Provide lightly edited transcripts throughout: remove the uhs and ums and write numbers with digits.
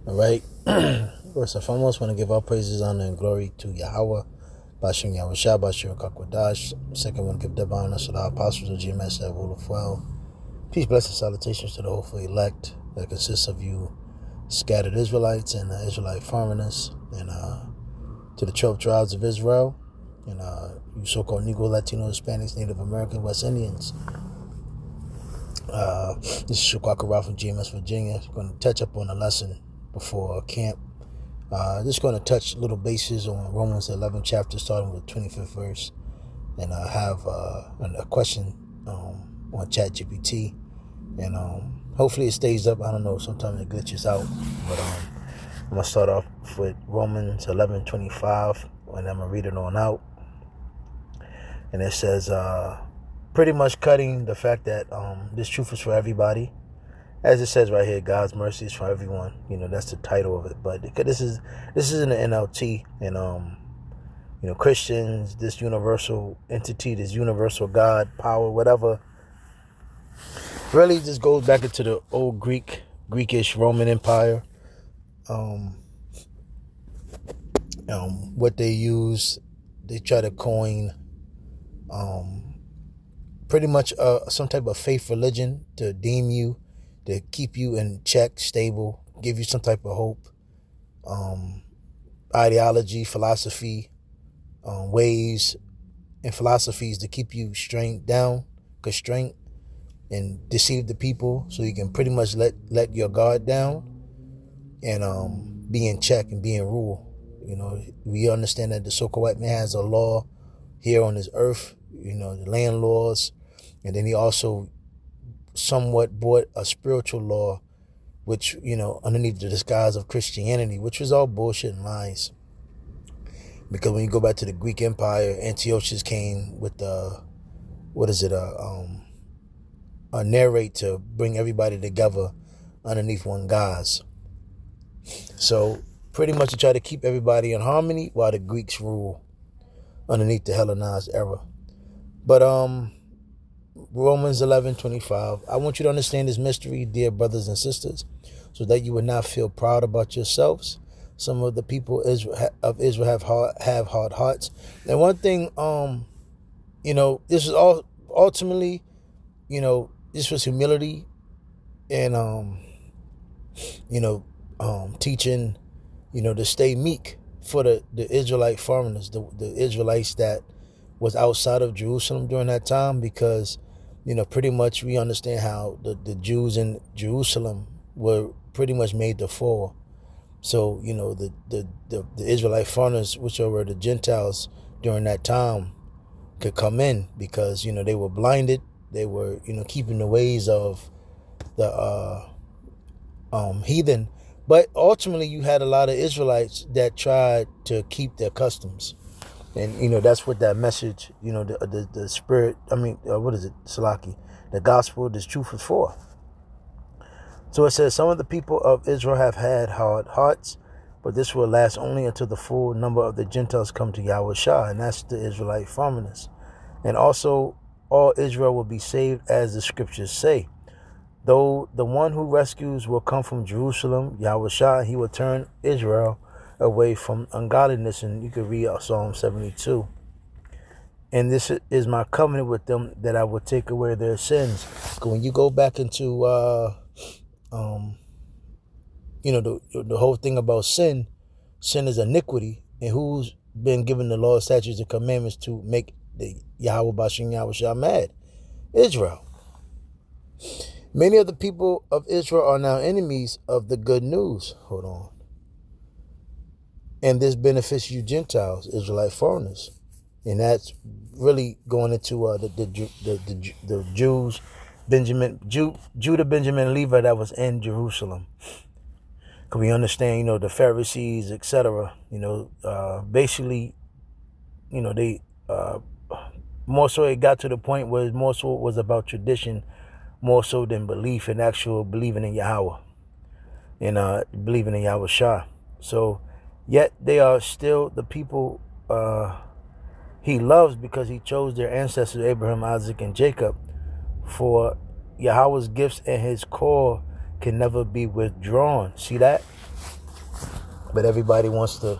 All right. First and foremost, want to give our praises, honor, and glory to Yahweh, Bashim Yahushua, Bashir Kakwadash. Second, want to give divine honor to the apostles of GMS that rule of well. Peace, blessings, salutations to the hopeful elect that consists of you scattered Israelites and Israelite foreigners, and to the 12 tribes of Israel, and you so-called Negro, Latino, Hispanics, Native American, West Indians. This is Shakwaka from GMS, Virginia. I'm going to touch up on a lesson before camp. Just going to touch little bases on Romans 11 chapter, starting with the 25th verse. And I have a question on ChatGPT. And hopefully it stays up. I don't know, sometimes it glitches out. But I'm going to start off with Romans 11:25, and I'm going to read it on out. And it says, pretty much cutting the fact that this truth is for everybody. As it says right here, God's mercy is for everyone. You know, that's the title of it. But this is in the NLT, and Christians, this universal entity, this universal God, power, whatever, really just goes back into the old Greekish Roman Empire. What they use, they try to coin pretty much some type of faith religion to deem you, to keep you in check, stable, give you some type of hope, ideology, philosophy, ways and philosophies to keep you constrained, and deceive the people so you can pretty much let your guard down and be in check and be in rule. You know, we understand that the so-called white man has a law here on this earth, the land laws, and then he also somewhat brought a spiritual law, which, underneath the disguise of Christianity, which was all bullshit and lies. Because when you go back to the Greek Empire, Antiochus came with a narrate to bring everybody together underneath one guise. So pretty much to try to keep everybody in harmony while the Greeks rule underneath the Hellenized era. But Romans 11:25. I want you to understand this mystery, dear brothers and sisters, so that you would not feel proud about yourselves. Some of the people of Israel have hard hearts. And one thing, this is all ultimately, this was humility and teaching, to stay meek for the Israelite foreigners, the Israelites that was outside of Jerusalem during that time, because pretty much we understand how the Jews in Jerusalem were pretty much made to fall. So, the Israelite foreigners, which were the Gentiles during that time, could come in because, they were blinded. They were, keeping the ways of the heathen. But ultimately, you had a lot of Israelites that tried to keep their customs. And, that's what that message, the spirit, what is it, Salaki? The gospel, this truth is for. So it says, some of the people of Israel have had hard hearts, but this will last only until the full number of the Gentiles come to Yahushua, and that's the Israelite foreigners. And also, all Israel will be saved, as the scriptures say. Though the one who rescues will come from Jerusalem, Yahushua, he will turn Israel away from ungodliness. And you can read Psalm 72. And this is my covenant with them, that I will take away their sins. When you go back into the whole thing about sin is iniquity, and who's been given the law, statutes, and commandments to make the Yahweh Bashim Yahushua mad? Israel. Many of the people of Israel are now enemies of the good news. Hold on. And this benefits you Gentiles, Israelite foreigners. And that's really going into the Jews, Judah, Benjamin, and Levi that was in Jerusalem. Because we understand, the Pharisees, etc. Basically, they more so it got to the point where more so it was about tradition, more so than belief and actual believing in Yahweh and believing in Yahushua. So, yet they are still the people he loves, because he chose their ancestors, Abraham, Isaac, and Jacob. For Yahweh's gifts and his core can never be withdrawn. See that? But everybody wants to,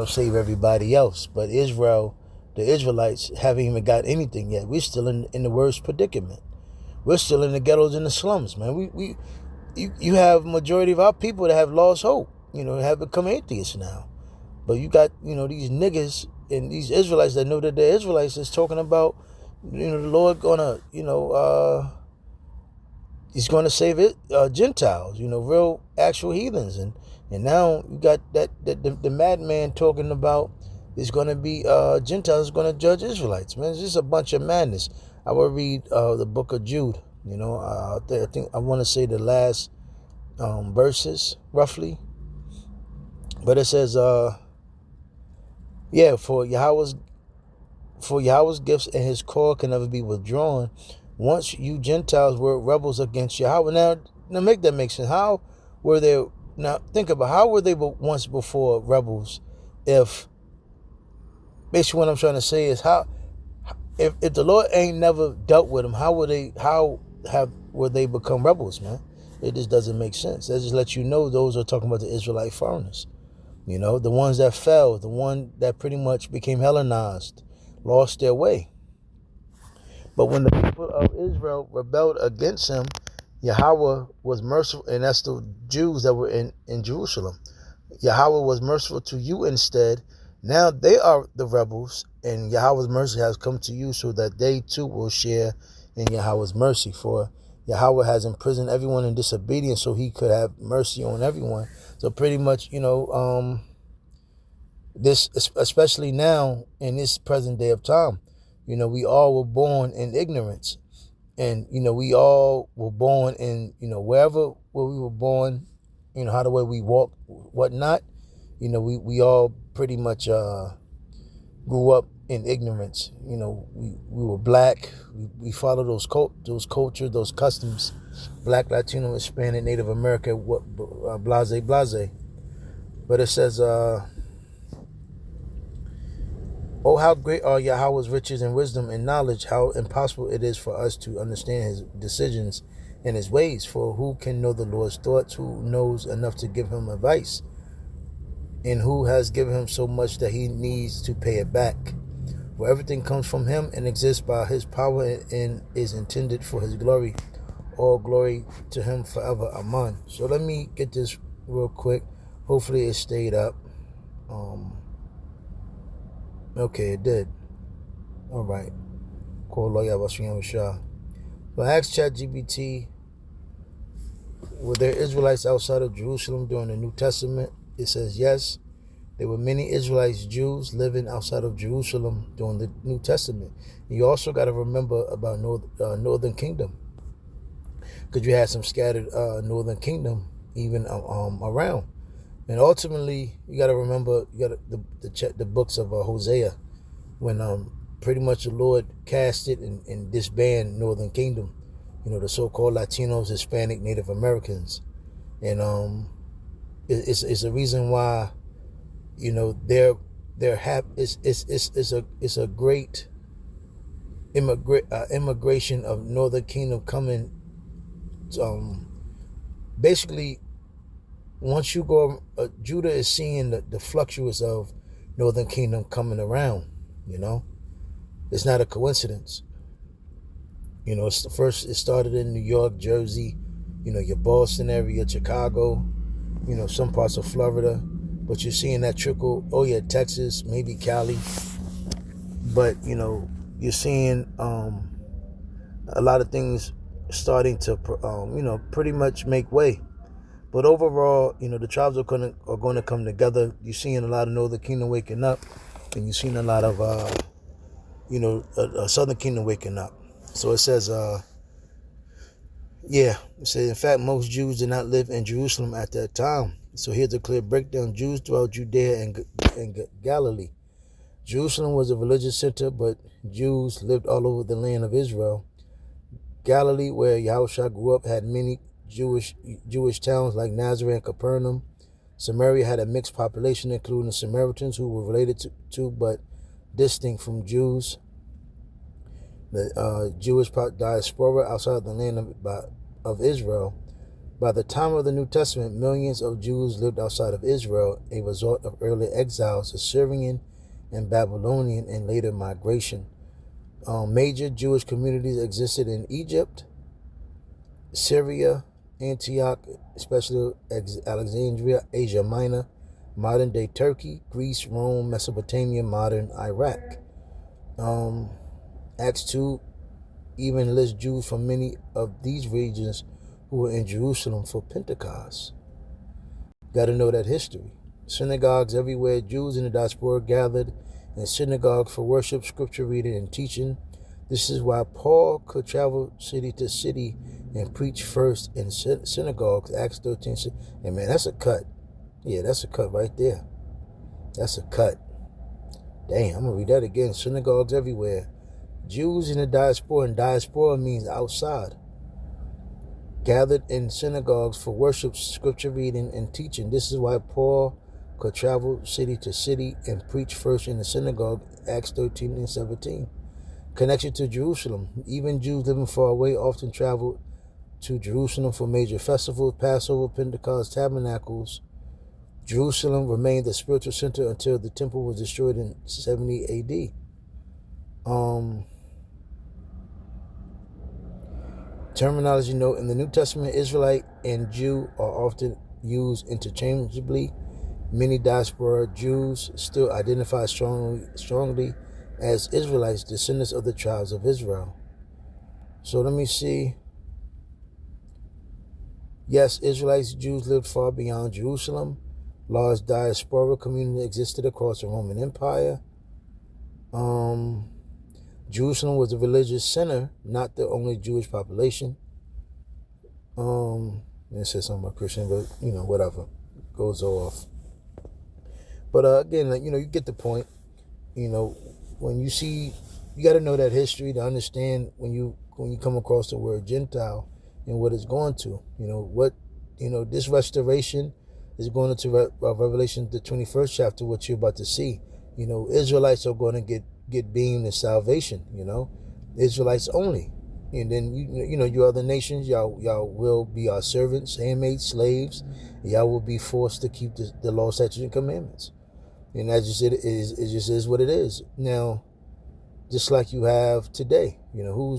save everybody else. But Israel, the Israelites, haven't even got anything yet. We're still in the worst predicament. We're still in the ghettos and the slums, man. You have majority of our people that have lost hope, have become atheists now. But you got, these niggas and these Israelites that know that they're Israelites is talking about, the Lord gonna, he's gonna save it, Gentiles, real actual heathens. And now you got the madman talking about it's gonna be Gentiles gonna judge Israelites. Man, it's just a bunch of madness. I will read the book of Jude. I think I want to say the last verses roughly, but it says, yeah, for Yahweh's gifts and his call can never be withdrawn. Once you Gentiles were rebels against Yahweh. Now make that make sense. How were they? Now think about how were they once before rebels? If basically what I'm trying to say is how if the Lord ain't never dealt with them, were they become rebels, man? It just doesn't make sense. That just lets you know those are talking about the Israelite foreigners. The ones that fell, the one that pretty much became Hellenized, lost their way. But when the people of Israel rebelled against him, Yahweh was merciful, and that's the Jews that were in Jerusalem. Yahweh was merciful to you instead. Now they are the rebels, and Yahweh's mercy has come to you so that they too will share in Yahweh's mercy. For Yahweh has imprisoned everyone in disobedience so he could have mercy on everyone. So pretty much, this, especially now in this present day of time, we all were born in ignorance. And, we all were born in, where we were born, how the way we walk, whatnot, we all pretty much grew up in ignorance. We were black. We followed those cultures, those customs, black, Latino, Hispanic, Native American, blase. But it says, oh, how great are Yahweh's riches and wisdom and knowledge, how impossible it is for us to understand his decisions and his ways. For who can know the Lord's thoughts? Who knows enough to give him advice? And who has given him so much that he needs to pay it back? For everything comes from him and exists by his power and is intended for his glory. All glory to him forever. Amen. So let me get this real quick. Hopefully it stayed up. Okay, it did. All right. Cool. So I asked ChatGPT, were there Israelites outside of Jerusalem during the New Testament? It says yes. There were many Israelites, Jews, living outside of Jerusalem during the New Testament. And you also got to remember about Northern Kingdom, because you had some scattered Northern Kingdom even around. And ultimately, you got to remember, you got to check the books of Hosea, when pretty much the Lord casted and disbanded Northern Kingdom, the so-called Latinos, Hispanic, Native Americans. And it's a reason why, it's a great immigration of Northern Kingdom coming. Basically, once you go, Judah is seeing the fluctuations of Northern Kingdom coming around. It's not a coincidence. It started in New York, Jersey, your Boston area, Chicago, some parts of Florida, but you're seeing that trickle. Oh yeah, Texas, maybe Cali, but you're seeing a lot of things starting to pretty much make way. But overall, the tribes are going to come together. You're seeing a lot of Northern Kingdom waking up, and you're seeing a lot of Southern Kingdom waking up. So it says, it says, in fact, most Jews did not live in Jerusalem at that time. So here's a clear breakdown. Jews throughout Judea and Galilee. Jerusalem was a religious center, but Jews lived all over the land of Israel. Galilee, where Yahushua grew up, had many Jewish towns like Nazareth and Capernaum. Samaria had a mixed population, including the Samaritans, who were related to but distinct from Jews. The Jewish diaspora outside the land of Israel By the time of the New Testament, millions of Jews lived outside of Israel, a result of early exiles, Assyrian and Babylonian, and later migration. Major Jewish communities existed in Egypt, Syria, Antioch, especially Alexandria, Asia Minor, modern-day Turkey, Greece, Rome, Mesopotamia, modern Iraq. Acts 2 even lists Jews from many of these regions who were in Jerusalem for Pentecost. Got to know that history. Synagogues everywhere. Jews in the diaspora gathered in synagogues for worship, scripture reading, and teaching. This is why Paul could travel city to city and preach first in synagogues. Acts 13. And man, that's a cut. Yeah, that's a cut right there. That's a cut. Damn, I'm going to read that again. Synagogues everywhere. Jews in the diaspora, and diaspora means outside, gathered in synagogues for worship, scripture reading, and teaching. This is why Paul could travel city to city and preach first in the synagogue, Acts 13 and 17. Connection to Jerusalem. Even Jews living far away often traveled to Jerusalem for major festivals, Passover, Pentecost, Tabernacles. Jerusalem remained the spiritual center until the temple was destroyed in 70 AD. Terminology note: in the New Testament, Israelite and Jew are often used interchangeably. Many diaspora Jews still identify strongly as Israelites, descendants of the tribes of Israel. So let me see. Yes, Israelites, Jews lived far beyond Jerusalem. Large diaspora community existed across the Roman Empire. Jerusalem was a religious center, not the only Jewish population. It says something about Christian, but whatever, goes off. But again, you get the point. When you see, you got to know that history to understand when you come across the word Gentile and what it's going to. This restoration is going into Revelation, the 21st chapter, what you're about to see. Israelites are going to get beamed in salvation, Israelites only. And then, you other nations, y'all will be our servants, handmaids, slaves. Y'all will be forced to keep the law, statutes, and commandments. And that just it just is what it is. Now, just like you have today, who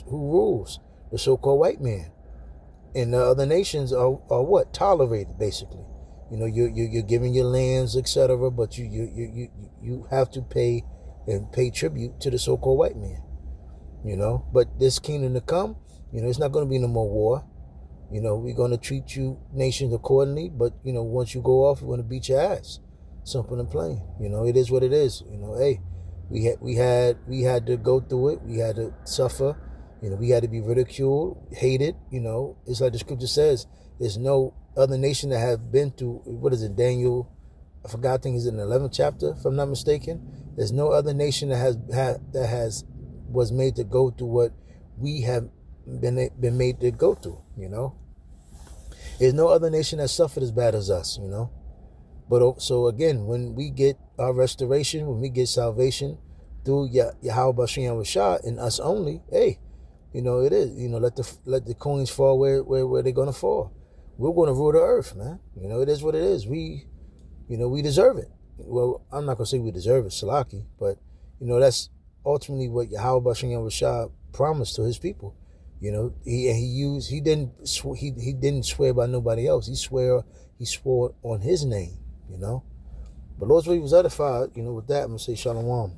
rules? The so-called white man. And the other nations are what? Tolerated, basically. You're giving your lands, etc., but you have to pay tribute to the so-called white man. But this kingdom to come, it's not going to be no more war. We're going to treat you nations accordingly, but once you go off, we're going to beat your ass. Simple and plain. It is what it is. Hey, we had to go through it. We had to suffer. We had to be ridiculed, hated. It's like the scripture says. There's no other nation that have been through, what is it, Daniel? I forgot. I think it's in the 11th chapter, if I'm not mistaken. There's no other nation that was made to go through what we have been made to go through. There's no other nation that suffered as bad as us. But so again, when we get our restoration, when we get salvation through Yahweh Bashim Rashad and us only, hey, it is. Let the coins fall where they're gonna fall. We're gonna rule the earth, man. It is what it is. We deserve it. Well, I'm not gonna say we deserve it, Salaki, but that's ultimately what Yahweh Bashim Rashad promised to his people. He didn't swear by nobody else. He swore on his name. But Lord's way was edified. With that, I'm gonna say Shalom.